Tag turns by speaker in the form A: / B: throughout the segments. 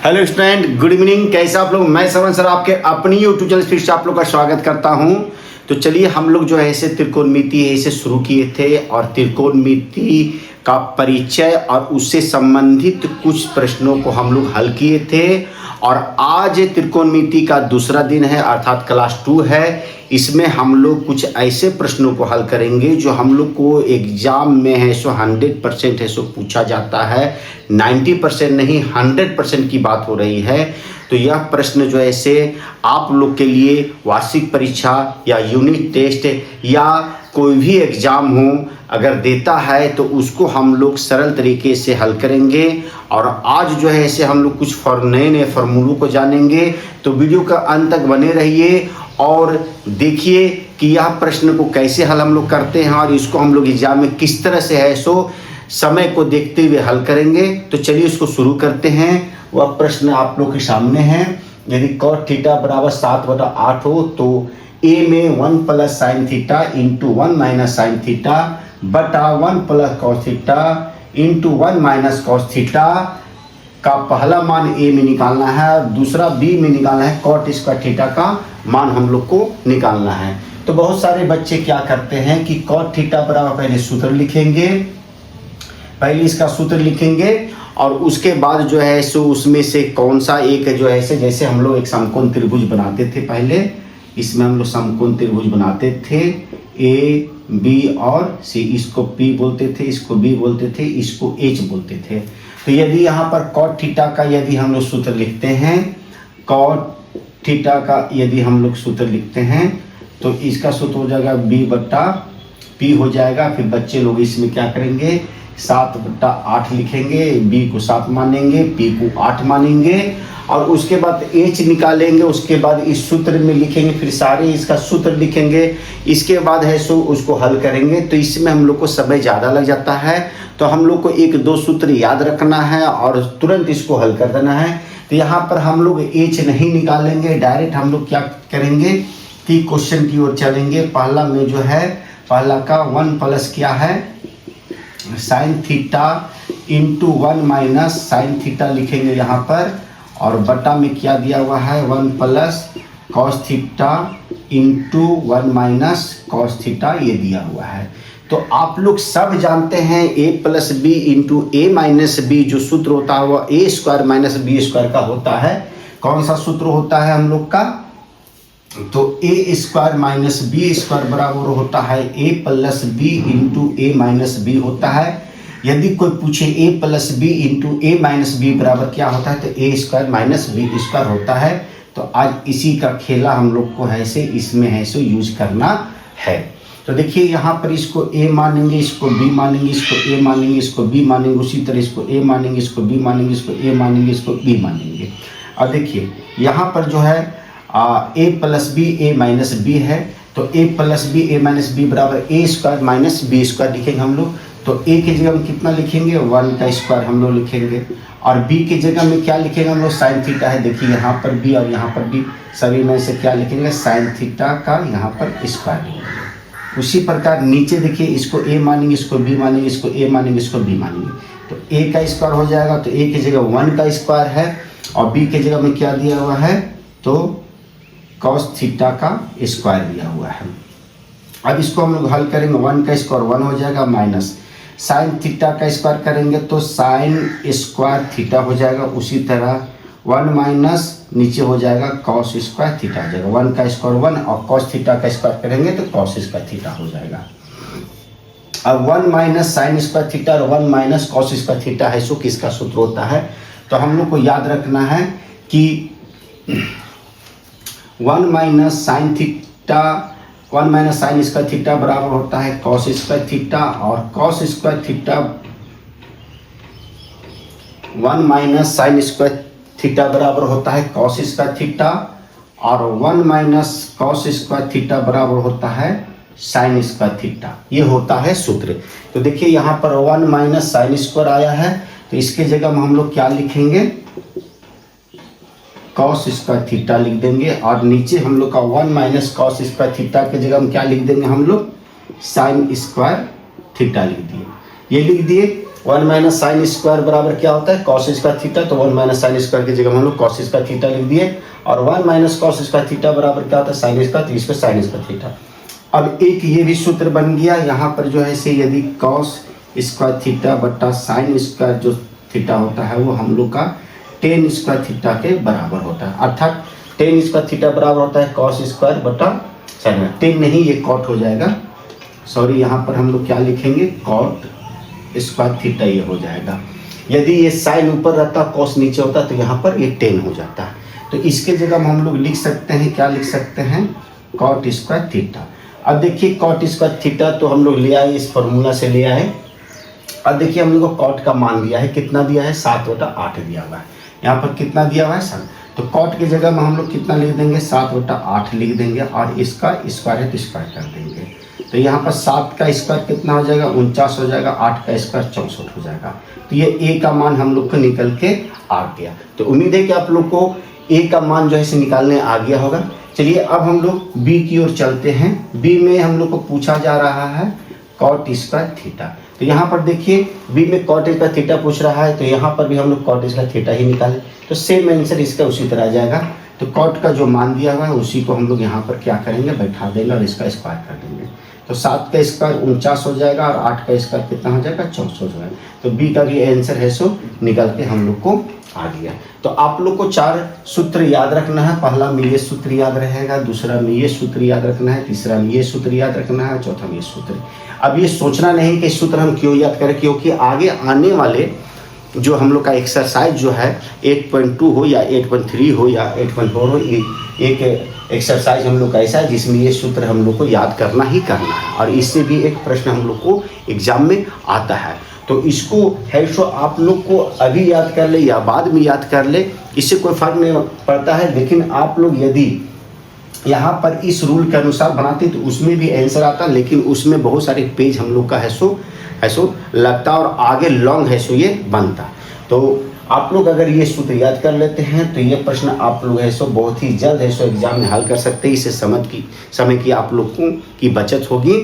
A: Hello student, good evening. कैसे आप लोग? मैं श्रवण सर आपके अपनी यूट्यूब चैनल फिर से आप लोग का स्वागत करता हूं। तो चलिए, हम लोग जो है ऐसे त्रिकोणमिति ऐसे शुरू किए थे और त्रिकोणमिति का परिचय और उससे संबंधित कुछ प्रश्नों को हम लोग हल किए थे। और आज त्रिकोणमिति का दूसरा दिन है, अर्थात क्लास 2 है। इसमें हम लोग कुछ ऐसे प्रश्नों को हल करेंगे जो हम लोग को एग्जाम में है सो 100% है सो पूछा जाता है। 90% नहीं, 100% की बात हो रही है। तो यह प्रश्न जो है ऐसे आप लोग के लिए वार्षिक परीक्षा या यूनिट टेस्ट या कोई भी एग्ज़ाम हो अगर देता है तो उसको हम लोग सरल तरीके से हल करेंगे। और आज जो है ऐसे हम लोग कुछ नए नए फार्मूलों को जानेंगे। तो वीडियो का अंत तक बने रहिए और देखिए कि यह प्रश्न को कैसे हल हम लोग करते हैं और इसको हम लोग एग्जाम में किस तरह से है सो समय को देखते हुए हल करेंगे। तो चलिए इसको शुरू करते हैं। वह प्रश्न आप लोग के सामने है। यदि cos थीटा बराबर 7/8 हो तो a में 1 plus sine theta into 1 minus sine theta बटा 1 plus cos theta into 1 minus cos theta का पहला मान a में निकालना है और दूसरा b में निकालना है। cot स्क्वायर थीटा का मान हम लोग को निकालना है। तो बहुत सारे बच्चे क्या करते हैं कि cot थीटा बराबर पहले सूत्र लिखेंगे, पहले इसका सूत्र लिखेंगे और उसके बाद जो है सो उसमें से कौन सा एक जो है से, जैसे हम लोग एक समकोण त्रिभुज बनाते थे पहले, इसमें हम लोग समकोण त्रिभुज बनाते थे ए बी और सी। इसको P बोलते थे, इसको B बोलते थे, इसको H बोलते थे। तो यदि यहाँ पर cot थीटा का यदि हम लोग सूत्र लिखते हैं, cot थीटा का यदि हम लोग सूत्र लिखते हैं तो इसका सूत्र हो जाएगा B/P हो जाएगा। फिर बच्चे लोग इसमें क्या करेंगे, 7/8 लिखेंगे, B को 7 मानेंगे, P को 8 मानेंगे और उसके बाद H निकालेंगे। उसके बाद इस सूत्र में लिखेंगे, फिर सारे इसका सूत्र लिखेंगे। इसके बाद है सो उसको हल करेंगे। तो इसमें हम लोग को समय ज़्यादा लग जाता है। तो हम लोग को 1-2 सूत्र याद रखना है और तुरंत इसको हल कर देना है। तो यहाँ पर हम लोग H नहीं निकालेंगे, डायरेक्ट हम लोग क्या करेंगे कि क्वेश्चन की ओर चलेंगे। पहला में जो है, पहला का 1 प्लस क्या है sine theta into 1 minus sine theta लिखेंगे यहाँ पर। और बटा में क्या दिया हुआ है, 1 plus cos theta into 1 minus cos theta ये दिया हुआ है। तो आप लोग सब जानते हैं a plus B into A minus B जो सूत्र होता है वह a square minus B square का होता है। कौन सा सूत्र होता है हम लोग का? तो a square minus B square बराबर होता है a plus B into A minus B होता है। यदि कोई पूछे a plus B into A minus B बराबर क्या होता है तो a square minus B square होता है। तो आज इसी का खेला हम लोग को है से इसमें है सो यूज करना है। तो देखिए यहाँ पर इसको a मानेंगे, इसको b मानेंगे, इसको a मानेंगे, इसको b मानेंगे, उसी तरह इसको a मानेंगे, इसको b मानेंगे, इसको a मानेंगे, इसको b मानेंगे। और देखिए यहाँ पर जो है a plus B A minus B है। तो a plus B A minus B बराबर a square minus B square लिखेंगे हम लोग। तो a की जगह हम कितना लिखेंगे, 1 का स्क्वायर हम लोग लिखेंगे। और b की जगह में क्या लिखेंगे हम लोग, साइन थीटा है। देखिए यहाँ पर b और यहाँ पर b सभी में से क्या लिखेंगे, साइन थीटा का यहाँ पर स्क्वायर लिखेंगे। उसी प्रकार नीचे देखिए, इसको a मानेंगे, इसको b मानेंगे, इसको a मानेंगे, इसको b मानेंगे। तो a का स्क्वायर हो जाएगा। तो a की जगह 1 का स्क्वायर है और b की जगह में क्या दिया हुआ है तो कॉस थीटा का स्क्वायर दिया हुआ है। अब इसको हम लोग हल करेंगे, 1 का स्क्वायर 1 हो जाएगा माइनस साइन थीटा का स्क्वायर करेंगे तो साइन स्क्वायर थीटा हो जाएगा। उसी तरह 1 माइनस नीचे हो जाएगा कॉस स्क्वायर थीटा हो जाएगा। 1 का स्क्वायर 1 और कॉस थीटा का स्क्वायर करेंगे तो कॉस स्क्वायर थीटा हो जाएगा। अब 1 माइनस साइन स्क्वायर थीटा और 1 माइनस कॉस स्क्वायर थीटा है सो किसका सूत्र होता है? तो हम लोग को याद रखना है कि 1 minus sine theta 1 minus sine square theta बराबर होता है कॉस स्क्वायर थीटा और cos square theta 1 minus sine square theta बराबर होता है कॉस स्क्वायर थीटा और 1 माइनस कॉस स्क्वायर थीटा बराबर होता है साइन स्क्वायर थीटा। ये होता है सूत्र। तो देखिए यहाँ पर 1 माइनस साइन स्क्वायर आया है तो इसके जगह में हम लोग क्या लिखेंगे, कॉस स्क्वायर थीटा लिख देंगे। और नीचे हम लोग का 1 माइनस कॉस स्क्वायर थीटा के जगह में क्या लिख देंगे हम लोग, साइन स्क्वायर थीटा लिख दिए। ये लिख दिए। 1 माइनस साइन स्क्वायर बराबर क्या होता है कॉस स्क्वायर थीटा, तो 1 माइनस साइन स्क्वायर की जगह हम लोग कॉस स्क्वायर थीटा लिख दिए, और 1 माइनस कॉस स्क्वायर थीटा बराबर क्या होता है साइन स्क्वायर, तो इस पर साइन स्क्वायर थीटा। अब एक ये भी सूत्र बन गया यहाँ पर जो है से यदि कॉस स्क्वायर थीटा बट्टा साइन स्क्वायर जो थीटा होता है वो हम लोग का टेन स्क्वायर थीटा के बराबर होता है, अर्थात टेन स्क्वायर थीटा बराबर होता है कॉस स्क्वायर बट्टा साइन, टेन नहीं ये कॉट हो जाएगा, सॉरी यहाँ पर हम लोग क्या लिखेंगे कॉट स्क्वायर थीटा ये हो जाएगा। यदि ये साइन ऊपर रहता कॉस नीचे होता तो यहाँ पर ये टेन हो जाता है, तो इसके जगह में हम लोग लिख सकते हैं, क्या लिख सकते हैं कॉट स्क्वायर थीटा। अब देखिए कॉट स्क्वायर थीटा तो हम लोग ले आए, इस फॉर्मूला से ले आए। अब देखिए हम लोग को कॉट का मान दिया है, कितना दिया है 7/8 दिया हुआ है, यहाँ पर कितना दिया हुआ है 7, तो कॉट की जगह में हम लोग कितना लिख देंगे 7/8 लिख देंगे, और इसका स्क्वायर है तो स्क्वायर कर देंगे, तो यहाँ पर 7 का स्क्वायर कितना हो जाएगा 49 हो जाएगा, 8 का स्क्वायर 64 हो जाएगा, तो ये ए का मान हम लोग को निकल के आ गया। तो उम्मीद है कि आप लोग को ए का मान जो है इसे निकालने आ गया होगा। चलिए अब हम लोग बी की ओर चलते हैं। बी में हम लोग को पूछा जा रहा है कॉट स्क्वायर थीटा, तो यहाँ पर देखिए बी में कॉट स्क्वायर थीटा पूछ रहा है, तो यहाँ पर भी हम लोग कॉट स्क्वायर थीटा ही निकालें, तो सेम आंसर इसका उसी तरह आ जाएगा। तो कॉट का जो मान दिया हुआ है उसी को हम लोग यहाँ पर क्या करेंगे बैठा देंगे और इसका स्क्वायर कर देंगे, तो 7 का स्क्वायर 49 हो जाएगा और 8 का स्क्वायर कितना हो जाएगा 64 हो जाएगा, तो बी का भी आंसर है सो निकल के हम लोग को आ गया। तो आप लोग को 4 सूत्र याद रखना है, पहला में ये सूत्र याद रहेगा, दूसरा में ये सूत्र याद रखना है, तीसरा में ये सूत्र याद रखना है, चौथा में ये सूत्र। अब ये सोचना नहीं कि सूत्र हम क्यों याद करें, क्योंकि आगे आने वाले जो हम लोग का एक्सरसाइज जो है 8.2 हो या 8.3 हो या 8.4 हो, एक एक्सरसाइज हम लोग का ऐसा है जिसमें ये सूत्र हम लोग को याद करना ही करना है, और इससे भी एक प्रश्न हम लोग को एग्जाम में आता है। तो इसको है सो आप लोग को अभी याद कर ले या बाद में याद कर ले, इससे कोई फर्क नहीं पड़ता है, लेकिन आप लोग यदि यहाँ पर इस रूल के अनुसार बनाते तो उसमें भी आंसर आता, लेकिन उसमें बहुत सारे पेज हम लोग का है सो लगता और आगे लॉन्ग है सो ये बनता। तो आप लोग अगर ये सूत्र याद कर लेते हैं तो ये प्रश्न आप लोग है सो बहुत ही जल्द है सो एग्जाम में हल कर सकते हैं, इससे समय की आप लोगों की बचत होगी।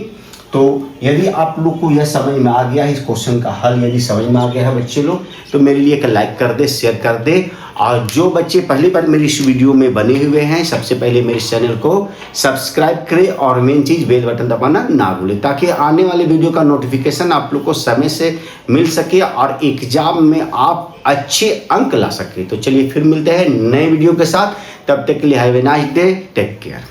A: तो यदि आप लोग को यह समझ में आ गया है, इस क्वेश्चन का हल यदि समझ में आ गया है बच्चे लोग, तो मेरे लिए एक लाइक कर दे, शेयर कर दे, और जो बच्चे पहली बार मेरी इस वीडियो में बने हुए हैं सबसे पहले मेरे चैनल को सब्सक्राइब करें, और मेन चीज़ बेल बटन दबाना ना भूलें, ताकि आने वाले वीडियो का नोटिफिकेशन आप लोग को समय से मिल सके और एग्जाम में आप अच्छे अंक ला सके। तो चलिए फिर मिलते हैं नए वीडियो के साथ, तब तक के लिए have a nice day, take care.